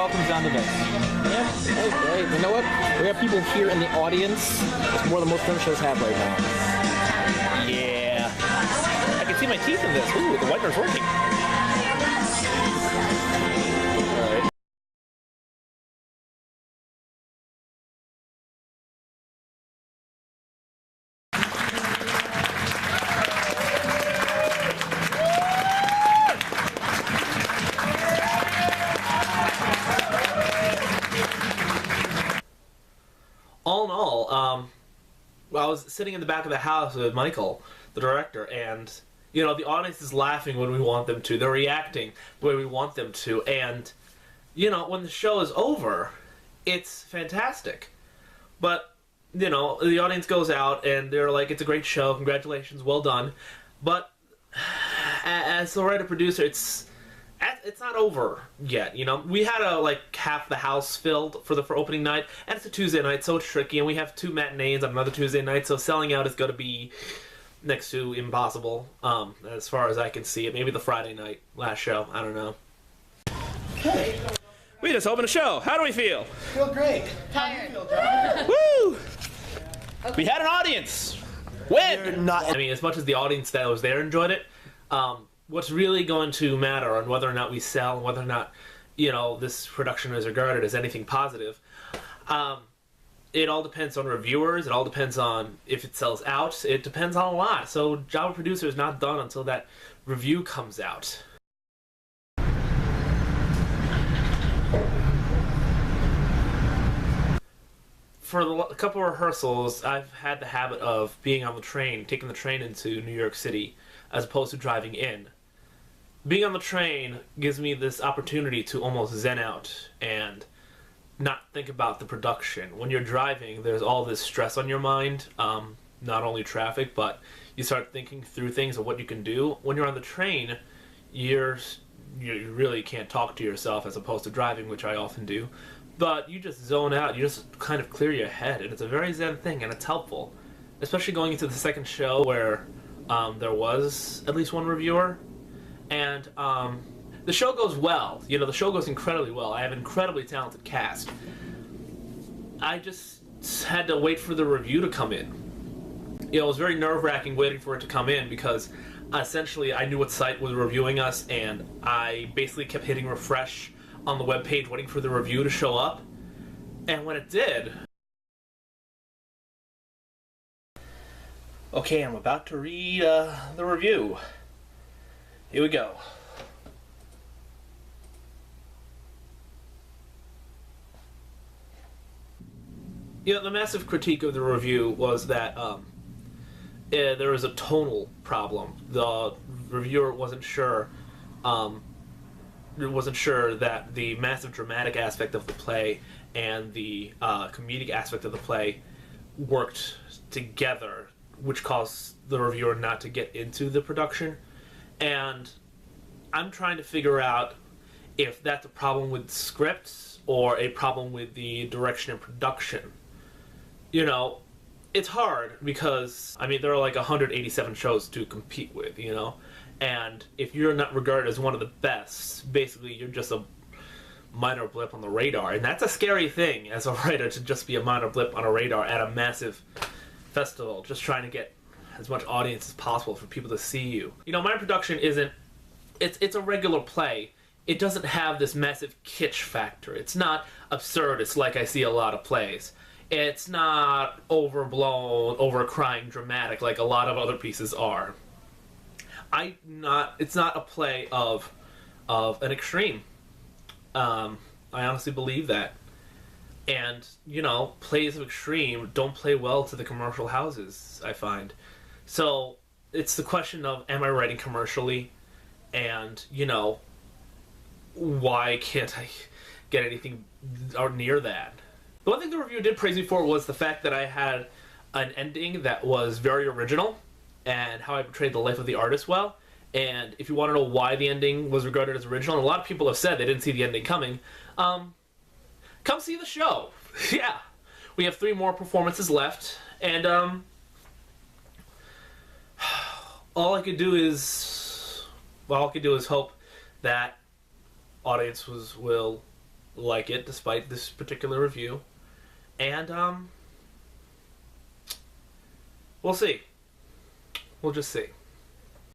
all comes down to this. Yeah, hey, you know what? We have people here in the audience. It's more than most film shows have right now. Yeah. I can see my teeth in this. Ooh, the whitener's working. Alright. All in all, I was sitting in the back of the house with Michael, the director, and, you know, the audience is laughing when we want them to. They're reacting the way we want them to. And, you know, when the show is over, it's fantastic. But, you know, the audience goes out and they're like, it's a great show, congratulations, well done. But as the writer-producer, it's not over yet, you know. We had half the house filled for opening night, and it's a Tuesday night, so it's tricky, and we have 2 matinees on another Tuesday night, so selling out is going to be next to impossible, as far as I can see it. Maybe the Friday night last show, I don't know. Okay. We just opened a show. How do we feel? Feel great. Tired. Woo! We had an audience. When? You're not. I mean, as much as the audience that was there enjoyed it, what's really going to matter on whether or not we sell and whether or not, you know, this production is regarded as anything positive, it all depends on reviewers. It all depends on if it sells out. It depends on a lot. So job of producer is not done until that review comes out. For a couple of rehearsals, I've had the habit of being on the train, taking the train into New York City, as opposed to driving in. Being on the train gives me this opportunity to almost zen out and not think about the production. When you're driving, there's all this stress on your mind, not only traffic, but you start thinking through things of what you can do. When you're on the train, you really can't talk to yourself as opposed to driving, which I often do. But you just zone out, you just kind of clear your head, and it's a very zen thing, and it's helpful. Especially going into the second show where there was at least one reviewer, and the show goes well. You know, the show goes incredibly well. I have an incredibly talented cast. I just had to wait for the review to come in. You know, it was very nerve-wracking waiting for it to come in because essentially I knew what site was reviewing us, and I basically kept hitting refresh on the webpage waiting for the review to show up. And when it did... Okay, I'm about to read the review. Here we go. You know, the massive critique of the review was that there was a tonal problem. The reviewer wasn't sure that the massive dramatic aspect of the play and the comedic aspect of the play worked together, which caused the reviewer not to get into the production. And I'm trying to figure out if that's a problem with scripts or a problem with the direction and production. You know, it's hard because, I mean, there are like 187 shows to compete with, you know? And if you're not regarded as one of the best, basically you're just a minor blip on the radar. And that's a scary thing as a writer, to just be a minor blip on a radar at a massive festival, just trying to get as much audience as possible for people to see you. You know, my production isn't... It's a regular play. It doesn't have this massive kitsch factor. It's not absurd. It's like I see a lot of plays. It's not overblown, over-crying dramatic like a lot of other pieces are. It's not a play of an extreme. I honestly believe that. And, you know, plays of extreme don't play well to the commercial houses, I find. So, it's the question of, am I writing commercially? And, you know, why can't I get anything or near that? The one thing the reviewer did praise me for was the fact that I had an ending that was very original, and how I portrayed the life of the artist well. And if you want to know why the ending was regarded as original, and a lot of people have said they didn't see the ending coming, come see the show. Yeah. We have 3 more performances left, and all I could do is hope that audience will like it despite this particular review. And, we'll see. We'll just see.